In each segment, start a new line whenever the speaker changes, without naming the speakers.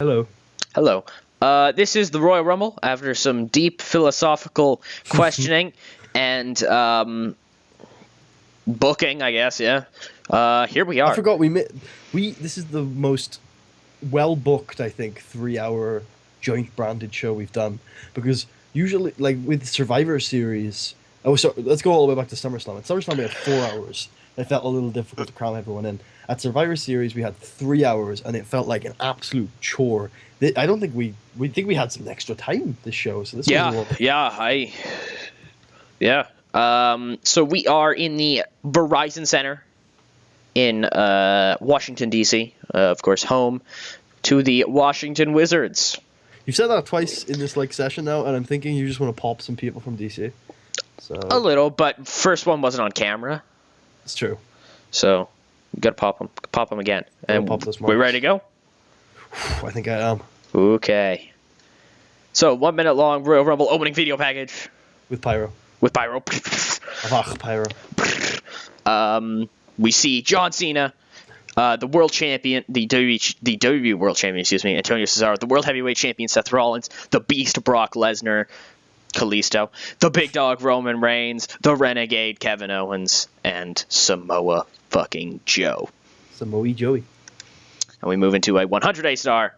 Hello.
Hello. This is the Royal Rumble after some deep philosophical questioning and booking, I guess. Yeah. Here we are.
I forgot this is the most well booked, I think, 3 hour joint branded show we've done, because usually, like with Survivor Series, let's go all the way back to SummerSlam. At SummerSlam we had 4 hours. It felt a little difficult to cram everyone in. At Survivor Series we had 3 hours, and it felt like an absolute chore. I don't think we had some extra time this show, so this was a lot.
So we are in the Verizon Center in Washington, D.C., of course, home to the Washington Wizards.
You've said that twice in this session now, and I'm thinking you just want to pop some people from DC. So
a little, but first one wasn't on camera.
It's true.
So you got to pop them again. And we ready to go?
I think I am.
Okay. So 1 minute long Royal Rumble opening video package
with pyro.
Pyro. We see John Cena, the world champion, the WWE world champion, Antonio Cesaro, the world heavyweight champion Seth Rollins, the beast Brock Lesnar, Kalisto, the big dog Roman Reigns, the renegade Kevin Owens, and Samoa fucking Joe.
Samoa Joey.
And we move into a 100 star.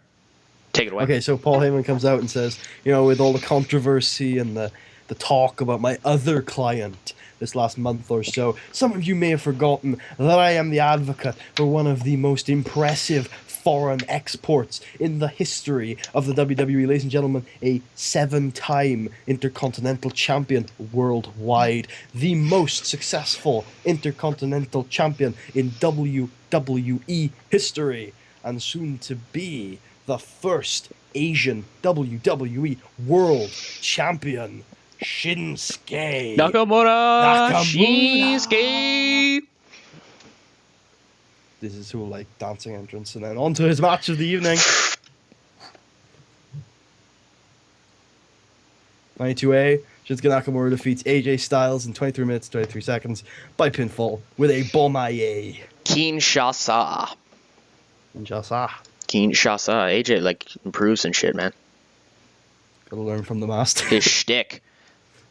Take it away.
Okay, so Paul Heyman comes out and says, with all the controversy and the talk about my other client this last month or so, some of you may have forgotten that I am the advocate for one of the most impressive foreign exports in the history of the WWE. Ladies and gentlemen, a 7-time Intercontinental Champion worldwide. The most successful Intercontinental Champion in WWE history. And soon to be the first Asian WWE World Champion, Shinsuke
Nakamura. Shinsuke.
This is who dancing entrance, and then on to his match of the evening. 92A, Shinsuke Nakamura defeats AJ Styles in 23 minutes 23 seconds by pinfall with a Bomaye.
Kinshasa. AJ improves and shit, man.
Gotta learn from the master.
His shtick.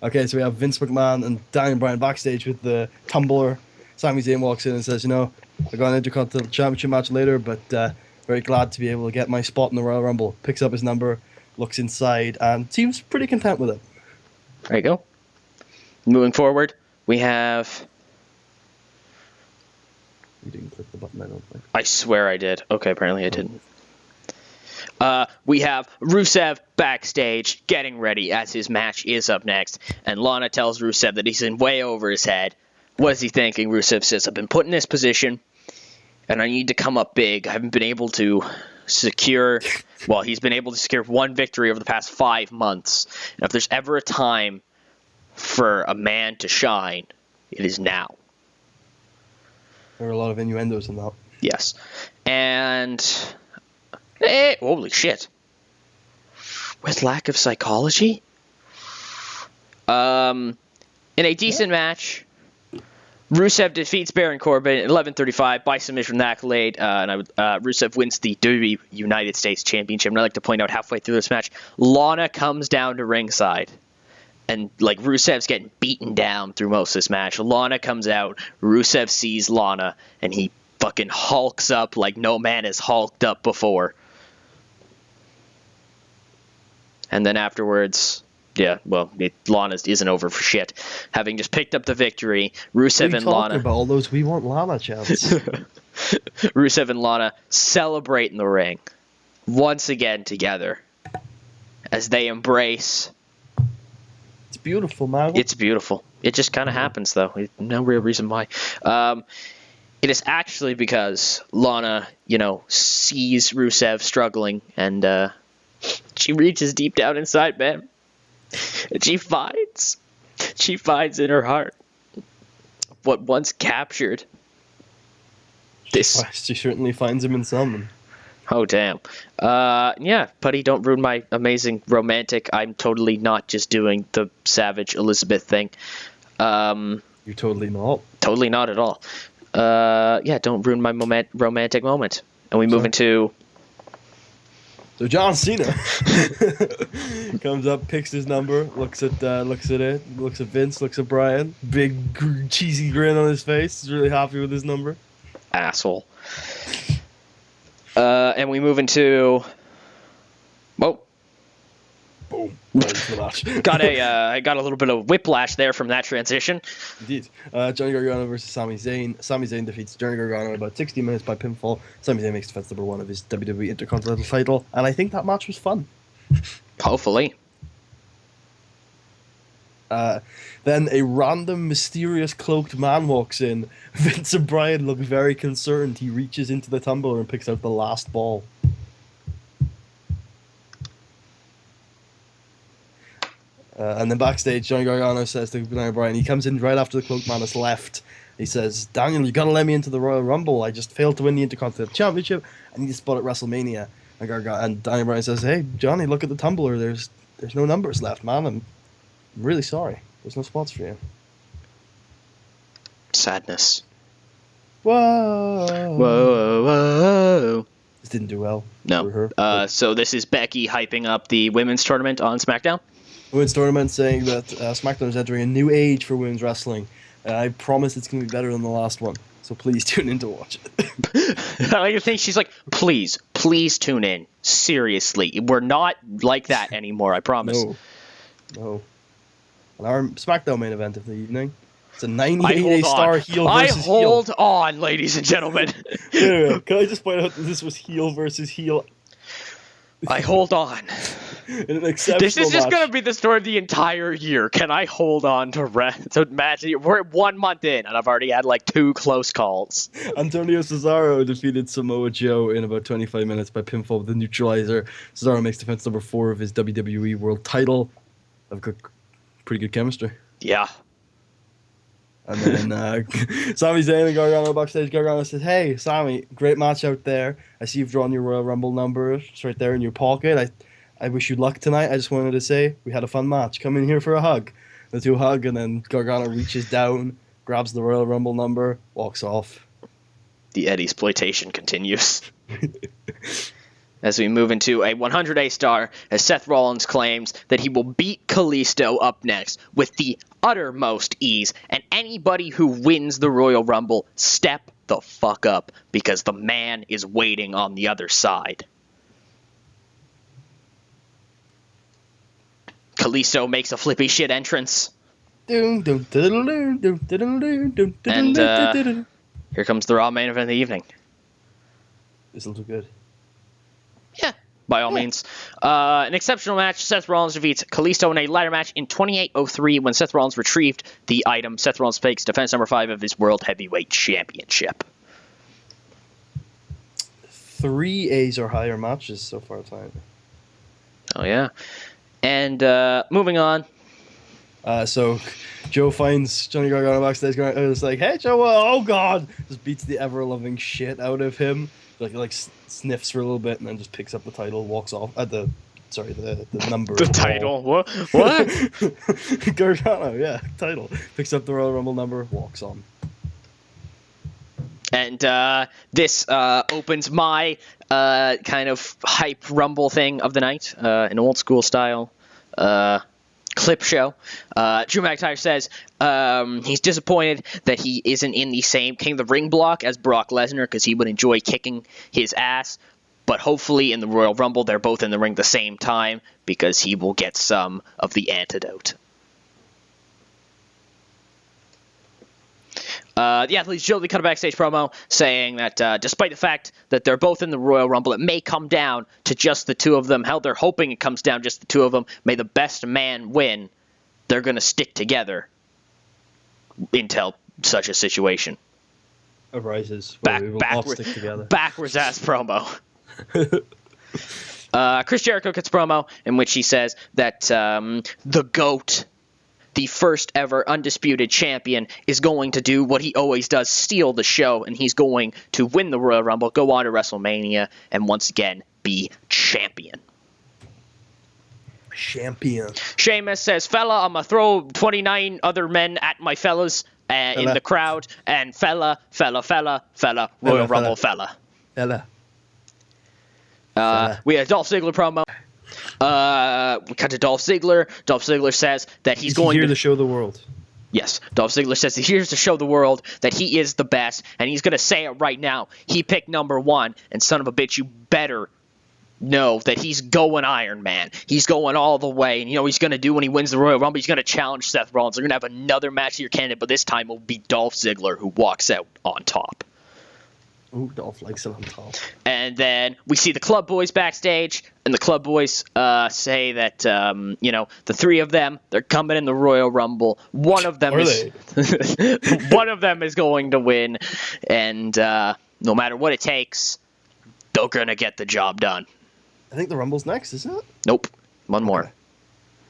Okay, so we have Vince McMahon and Daniel Bryan backstage with the tumbler. Sami Zayn walks in and says, I got an Intercontinental Championship match later, but very glad to be able to get my spot in the Royal Rumble. Picks up his number, looks inside, and seems pretty content with it.
There you go. Moving forward, we have...
You didn't click the button, I don't think.
I swear I did. Okay, apparently I didn't. We have Rusev backstage getting ready as his match is up next. And Lana tells Rusev that he's in way over his head. What is he thinking? Rusev says, I've been put in this position and I need to come up big. I haven't been able to secure... Well, he's been able to secure one victory over the past 5 months. And if there's ever a time for a man to shine, it is now.
There are a lot of innuendos in that.
Yes. And... holy shit. With lack of psychology? In a decent match, Rusev defeats Baron Corbin at 11:35 by submission from the Accolade, and Rusev wins the WWE United States Championship. And I'd like to point out halfway through this match, Lana comes down to ringside. And Rusev's getting beaten down through most of this match. Lana comes out, Rusev sees Lana, and he fucking hulks up like no man has hulked up before. And then afterwards, Lana isn't over for shit. Having just picked up the victory, Rusev and Lana...
about all those we want Lana chants.
Rusev and Lana celebrate in the ring. Once again together. As they embrace...
It's beautiful, man.
It's beautiful. It just kind of happens, though. No real reason why. It is actually because Lana, sees Rusev struggling, and she reaches deep down inside, man. And she finds in her heart what once captured this.
She certainly finds him in some.
Oh, damn. Putty, don't ruin my amazing romantic. I'm totally not just doing the Savage Elizabeth thing.
You're totally not.
Totally not at all. Don't ruin my romantic moment. And we move into
So John Cena comes up, picks his number, looks at Vince, looks at Brian, big cheesy grin on his face. He's really happy with his number.
Asshole. And we move into. Whoa.
Boom. Right into the match.
I got a little bit of whiplash there from that transition.
Indeed. Johnny Gargano versus Sami Zayn. Sami Zayn defeats Johnny Gargano in about 60 minutes by pinfall. Sami Zayn makes defense number 1 of his WWE Intercontinental title, and I think that match was fun.
Hopefully.
Then a random, mysterious cloaked man walks in. Vince and Brian look very concerned. He reaches into the tumbler and picks out the last ball. And then backstage, Johnny Gargano says to Daniel Bryan, he comes in right after the cloaked man has left. He says, Daniel, you gotta let me into the Royal Rumble. I just failed to win the Intercontinental Championship. I need to spot at WrestleMania. And Daniel Bryan says, hey, Johnny, look at the tumbler. There's no numbers left, man. I'm really sorry. There's no spots for you.
Sadness.
Whoa.
Whoa, whoa.
This didn't do well.
No.
For her.
So this is Becky hyping up the women's tournament on SmackDown?
Women's tournament saying that SmackDown is entering a new age for women's wrestling. I promise it's going to be better than the last one. So please tune in to watch it.
I think she's like, please tune in. Seriously. We're not like that anymore, I promise.
No. And our SmackDown main event of the evening. It's a 98-star heel versus heel.
I hold on, ladies and gentlemen.
Anyway, can I just point out that this was heel versus heel?
I hold on.
In an exceptional
This is just
match.
going to be the story of the entire year. Can I hold on to match? We're 1 month in, and I've already had like 2 close calls.
Antonio Cesaro defeated Samoa Joe in about 25 minutes by pinfall with the neutralizer. Cesaro makes defense number 4 of his WWE World title. I've got pretty good chemistry.
Yeah.
And then Sami Zayn and Gargano backstage. Gargano says, hey, Sami, great match out there. I see you've drawn your Royal Rumble number. It's right there in your pocket. I wish you luck tonight. I just wanted to say we had a fun match. Come in here for a hug. The two hug, and then Gargano reaches down, grabs the Royal Rumble number, walks off.
The Eddie exploitation continues. As we move into a 100 A-star, as Seth Rollins claims that he will beat Kalisto up next with the uttermost ease, and anybody who wins the Royal Rumble, step the fuck up, because the man is waiting on the other side. Kalisto makes a flippy shit entrance. And here comes the Raw main event of the evening.
This will do good.
Yeah, by all means. An exceptional match. Seth Rollins defeats Kalisto in a ladder match in 28:03 when Seth Rollins retrieved the item. Seth Rollins takes defense number 5 of his World Heavyweight Championship.
3 A's or higher matches so far tonight.
Oh, yeah. And moving on.
So Joe finds Johnny Gargano backstage. It's like, hey, Joe, oh, God. Just beats the ever-loving shit out of him. Like sniffs for a little bit and then just picks up the title, walks off. The number.
The title. What?
Gargano, yeah, title. Picks up the Royal Rumble number, walks on.
And this opens my kind of hype Rumble thing of the night, an old school style clip show. Drew McIntyre says he's disappointed that he isn't in the same King of the Ring block as Brock Lesnar because he would enjoy kicking his ass. But hopefully in the Royal Rumble, they're both in the ring at the same time because he will get some of the antidote. The athletes showed cut a backstage promo saying that despite the fact that they're both in the Royal Rumble, it may come down to just the two of them. How they're hoping it comes down just the two of them. May the best man win. They're going to stick together until such a situation
Arises.
Backwards ass promo. Chris Jericho gets a promo in which he says that the GOAT, the first ever undisputed champion, is going to do what he always does, steal the show, and he's going to win the Royal Rumble, go on to WrestleMania, and once again be champion. Sheamus says, fella, I'm going to throw 29 other men at my fellas in the crowd, and fella, Royal Rumble fella. We had a Dolph Ziggler promo. We cut to Dolph Ziggler. Dolph Ziggler says that he's going
here to show the world.
Yes, Dolph Ziggler says he's here to show the world that he is the best, and he's going to say it right now. He picked number 1, and son of a bitch, you better know that he's going Iron Man. He's going all the way, and you know what he's going to do when he wins the Royal Rumble? He's going to challenge Seth Rollins. They're going to have another match to your candidate, but this time it will be Dolph Ziggler who walks out on top.
Ooh, Dolph likes it on top.
And then we see the Club Boys backstage, and the Club Boys say that, the 3 of them, they're coming in the Royal Rumble. One of them one of them is going to win, and no matter what it takes, they're going to get the job done.
I think the Rumble's next, isn't it?
Nope. One more.
Okay.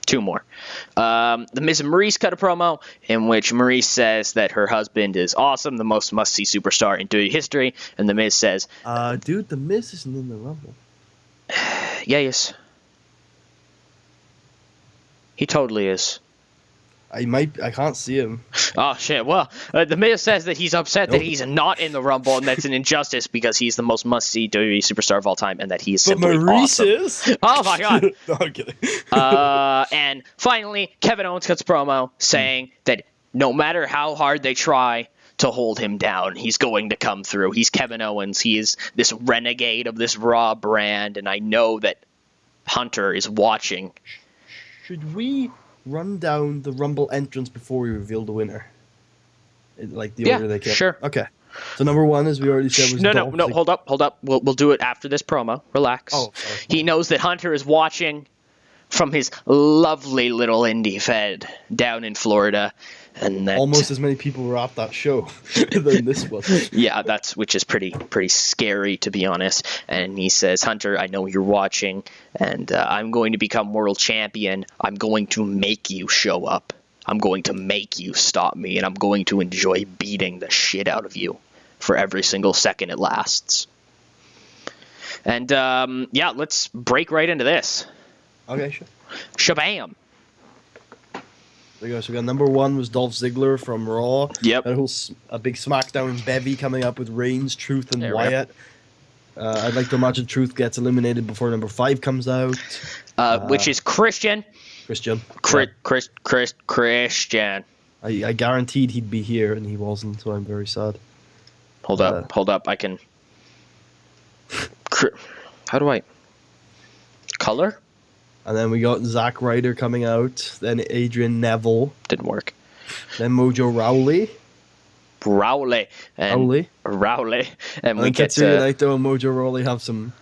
2 more. The Miz and Maurice cut a promo in which Maurice says that her husband is awesome, the most must-see superstar in WWE history, and the Miz says,
dude, the Miz isn't in the Rumble.
Yeah, he is. He totally is.
I can't see him.
Oh, shit. Well, the Miz says that he's upset that he's not in the Rumble, and that's an injustice because he's the most must-see WWE superstar of all time, and that he is simply
Maurice
awesome.
Is?
Oh, my God.
No, I'm kidding.
And finally, Kevin Owens cuts a promo saying that no matter how hard they try to hold him down, he's going to come through. He's Kevin Owens. He is this renegade of this Raw brand, and I know that Hunter is watching.
Should we run down the Rumble entrance before we reveal the winner? Like the order they came?
Sure.
Okay. So number 1, as we already said, was Dolph.
No, hold up. We'll do it after this promo. Relax.
Oh, sorry.
He knows that Hunter is watching from his lovely little indie fed down in Florida, and that
Almost as many people were at that show than this was.
yeah, which is pretty scary, to be honest. And he says, Hunter, I know you're watching, and I'm going to become world champion. I'm going to make you show up. I'm going to make you stop me, and I'm going to enjoy beating the shit out of you for every single second it lasts. And let's break right into this.
Okay, sure.
Shabam.
There you go. So we got number 1 was Dolph Ziggler from Raw.
Yep.
A big SmackDown bevy coming up with Reigns, Truth, and
There we
Wyatt. I'd like to imagine Truth gets eliminated before number 5 comes out.
Which is Christian.
Christian.
Christian.
I guaranteed he'd be here, and he wasn't, so I'm very sad.
Hold up. I can... How do I... Color?
And then we got Zack Ryder coming out. Then Adrian Neville.
Didn't work.
Then Mojo Rawley.
Rowley. And we get
Tetsuya Naito and Mojo Rawley have some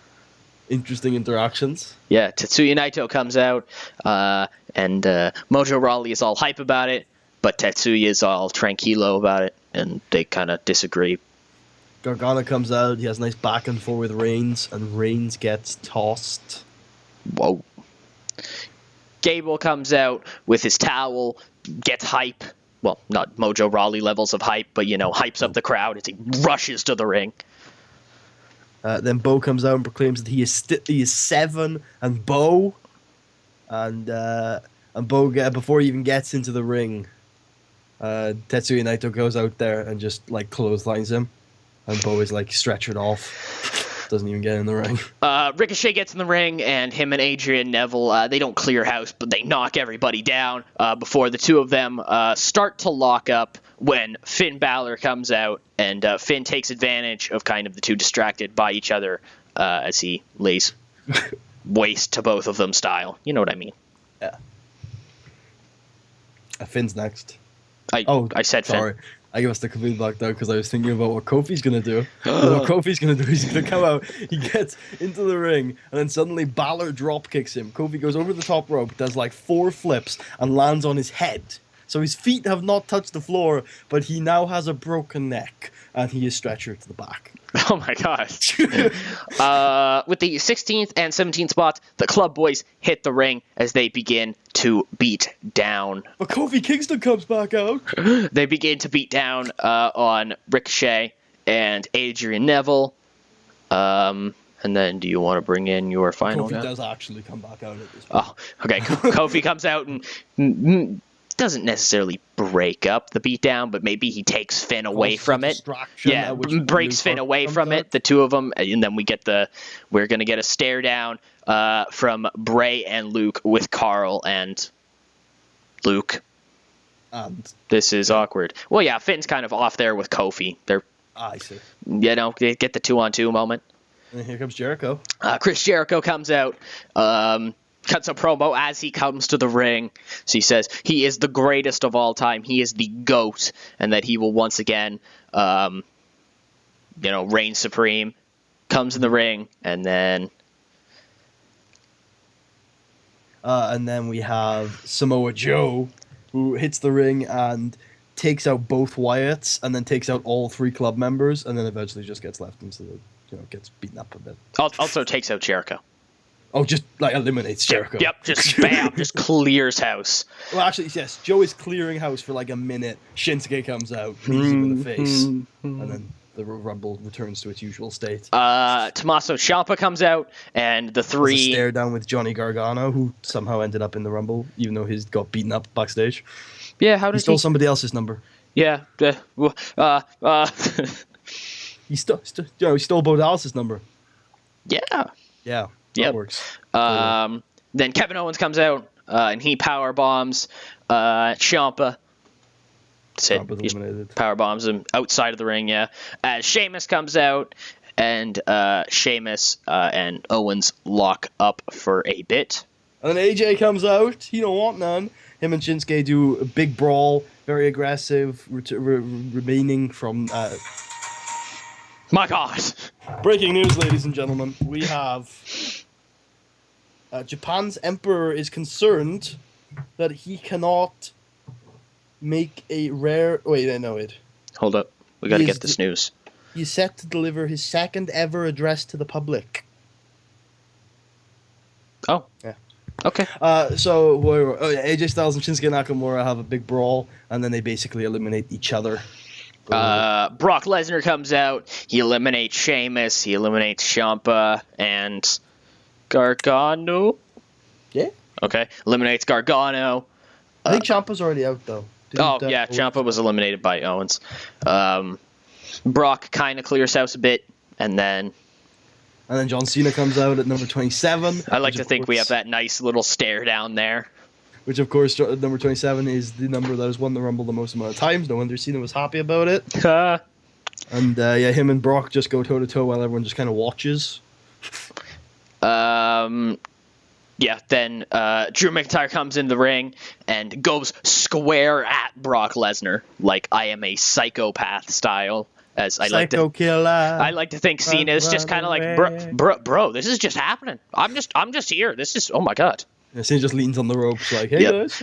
interesting interactions.
Yeah, Tetsuya Naito comes out, and Mojo Rawley is all hype about it, but Tetsuya is all tranquilo about it, and they kind of disagree.
Gargano comes out. He has a nice back and forth with Reigns, and Reigns gets tossed.
Whoa. Gable comes out with his towel, gets hype. Well, not Mojo Rawley levels of hype, but, hypes up the crowd as he rushes to the ring.
Then Bo comes out and proclaims that he is 7 and Bo. And Bo, before he even gets into the ring, Tetsuya Naito goes out there and just, clotheslines him. And Bo is, stretchered off. Doesn't even get in the ring.
Ricochet gets in the ring, and him and Adrian Neville, they don't clear house, but they knock everybody down before the 2 of them start to lock up when Finn Balor comes out, and Finn takes advantage of kind of the 2 distracted by each other as he lays waste to both of them style. You know what I mean?
Yeah. Finn's next.
I said
sorry.
Finn.
I must have completely blacked out because I was thinking about what Kofi's going to do. What Kofi's going to do, he's going to come out, he gets into the ring, and then suddenly Balor drop kicks him. Kofi goes over the top rope, does 4 flips, and lands on his head. So his feet have not touched the floor, but he now has a broken neck, and he is stretchered to the back.
Oh my gosh. With the 16th and 17th spots, the Club Boys hit the ring as they begin to beat down.
But Kofi Kingston comes back out.
They begin to beat down on Ricochet and Adrian Neville. And then do you want to bring in your final
Kofi
guy?
does actually come back out at this point.
Oh, okay. Kofi comes out and doesn't necessarily break up the beatdown, but maybe he takes Finn away from it. Yeah, breaks Finn away from it, the two of them, and then we're going to get a stare down from Bray and Luke with Carl and Luke. This is awkward. Well, yeah, Finn's kind of off there with Kofi.
I see.
You know, they get the 2-on-2 moment.
And here comes Jericho.
Chris Jericho comes out, cuts a promo as he comes to the ring. So he says he is the greatest of all time. He is the GOAT, and that he will once again, reign supreme. Comes in the ring, and then
we have Samoa Joe, who hits the ring and takes out both Wyatts, and then takes out all 3 club members, and then eventually just gets left into gets beaten up a bit.
Also takes out Jericho.
Oh, just eliminates Jericho.
Yep, just bam, just clears house.
Well, actually, yes, Joe is clearing house for a minute. Shinsuke comes out, hits him in the face, and then the Rumble returns to its usual state.
Tommaso Ciampa comes out, and the 3...
There's a stare down with Johnny Gargano, who somehow ended up in the Rumble, even though he's got beaten up backstage.
Yeah, how did he
stole somebody else's number?
Yeah.
He stole Bo Dallas's number.
Yeah.
Yeah. That works.
Then Kevin Owens comes out, and he power bombs Ciampa. He power bombs him outside of the ring. Yeah. As Sheamus comes out, and Sheamus and Owens lock up for a bit.
And then AJ comes out. He don't want none. Him and Shinsuke do a big brawl, very aggressive, remaining from.
My God!
Breaking news, ladies and gentlemen. We have Japan's emperor is concerned that he cannot make a rare... Wait, no, wait.
Hold up. We gotta get this news.
He's set to deliver his second ever address to the public.
Oh.
Yeah.
Okay.
So AJ Styles and Shinsuke Nakamura have a big brawl, and then they basically eliminate each other.
Brock Lesnar comes out. He eliminates Sheamus. He eliminates Ciampa and Gargano.
Yeah.
Okay. Eliminates Gargano.
I think Ciampa's already out though.
Ciampa was eliminated by Owens. Brock kind of clears house a bit, and then
John Cena comes out at number 27.
I like to think we have that nice little stare down there.
Which, of course, number 27 is the number that has won the Rumble the most amount of times. No wonder Cena was happy about it. And, him and Brock just go toe-to-toe while everyone just kind of watches.
Then Drew McIntyre comes in the ring and goes square at Brock Lesnar, like I am a psychopath style. As I like to think Cena is just kind of like, bro, this is just happening. I'm just here. This is, oh my God.
Yeah, Cena just leans on the ropes like, hey guys.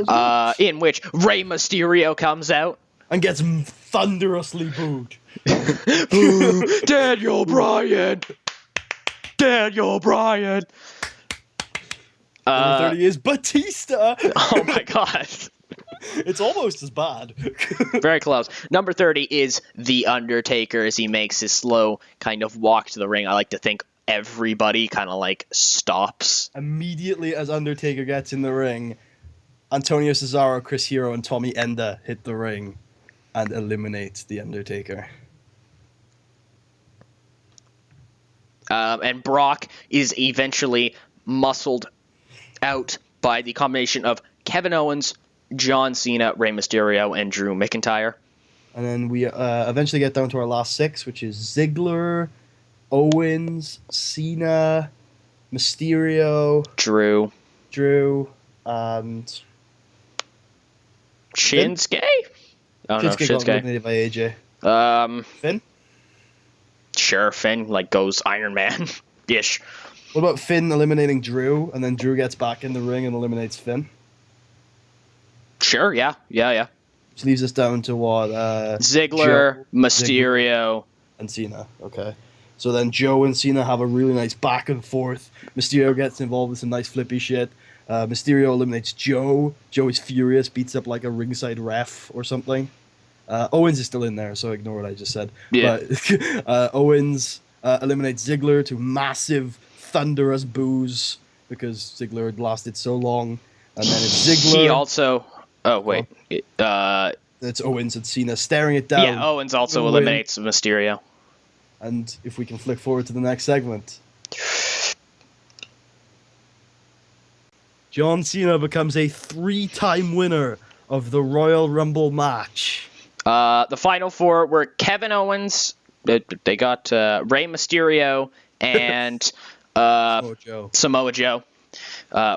In which Rey Mysterio comes out.
And gets thunderously booed.
Boo, Daniel Bryan.
Number 30 is Batista.
Oh my God.
It's almost as bad.
Very close. Number 30 is The Undertaker as he makes his slow kind of walk to the ring. I like to think everybody kind of stops.
Immediately as Undertaker gets in the ring, Antonio Cesaro, Chris Hero, and Tommy Enda hit the ring and eliminate The Undertaker.
And Brock is eventually muscled out by the combination of Kevin Owens, John Cena, Rey Mysterio, and Drew McIntyre. And
then we eventually get down to our last 6, which is Ziggler, Owens, Cena, Mysterio,
Drew,
and
Shinsuke? Oh no,
Shinsuke got eliminated by AJ. Finn?
Sure, Finn goes Iron Man-ish.
What about Finn eliminating Drew, and then Drew gets back in the ring and eliminates Finn?
Sure, yeah.
Which leaves us down to what?
Ziggler, Mysterio,
and Cena. Okay. So then Joe and Cena have a really nice back and forth. Mysterio gets involved with some nice flippy shit. Mysterio eliminates Joe. Joe is furious, beats up a ringside ref or something. Owens is still in there, so ignore what I just said.
Yeah.
But Owens eliminates Ziggler to massive, thunderous boos because Ziggler had lasted so long. And then it's Ziggler.
He also Oh, wait.
It's Owens and Cena staring it down.
Yeah, Owens also eliminates Mysterio.
And if we can flick forward to the next segment. John Cena becomes a 3-time winner of the Royal Rumble match.
The final 4 were Kevin Owens. They got Rey Mysterio and Samoa Joe.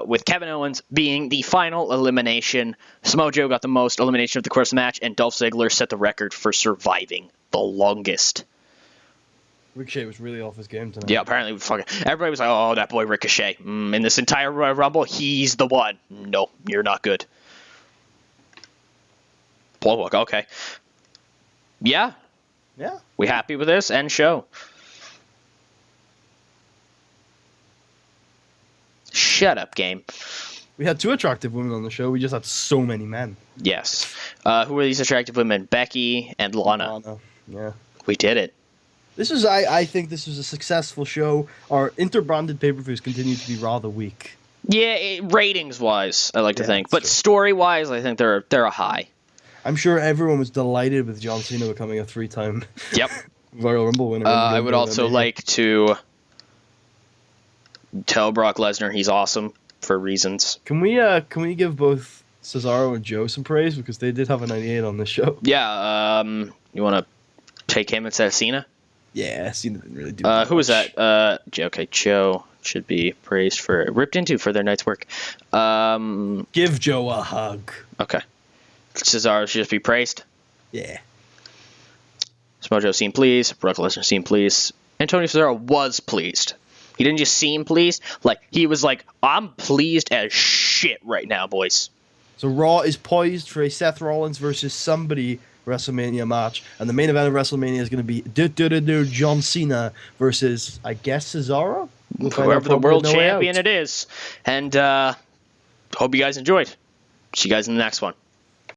With Kevin Owens being the final elimination. Samoa Joe got the most elimination of the course of the match, and Dolph Ziggler set the record for surviving the longest.
Ricochet was really off his game tonight.
Yeah, apparently everybody was like, "Oh, that boy Ricochet. In this entire Royal Rumble, he's the one." No, you're not good. Paul, okay. Yeah. We happy with this? End show. Shut up, game.
We had 2 attractive women on the show. We just had so many men.
Yes. Who are these attractive women? Becky and Lana.
Yeah.
We did it.
This was, I think this was a successful show. Our inter-branded pay-per-views continue to be rather weak.
Yeah, ratings-wise, I like to think. But story-wise, I think they're a high.
I'm sure everyone was delighted with John Cena becoming a 3-time Royal Rumble winner.
I would also like to tell Brock Lesnar he's awesome for reasons.
Can we give both Cesaro and Joe some praise, because they did have a 98 on this show?
Yeah. You want to take him instead of Cena?
Yeah, Cena didn't really do that.
Who was that? Okay, Joe should be praised for ripped into for their night's work.
Give Joe a hug.
Okay. Cesaro should just be praised.
Yeah.
Samoa Joe seemed pleased. Brock Lesnar seemed pleased. Antonio Cesaro was pleased. He didn't just seem pleased. Like, he was like, I'm pleased as shit right now, boys.
So Raw is poised for a Seth Rollins versus somebody WrestleMania match. And the main event of WrestleMania is going to be John Cena versus, I guess, Cesaro?
Whoever the world champion it is. And hope you guys enjoyed. See you guys in the next one.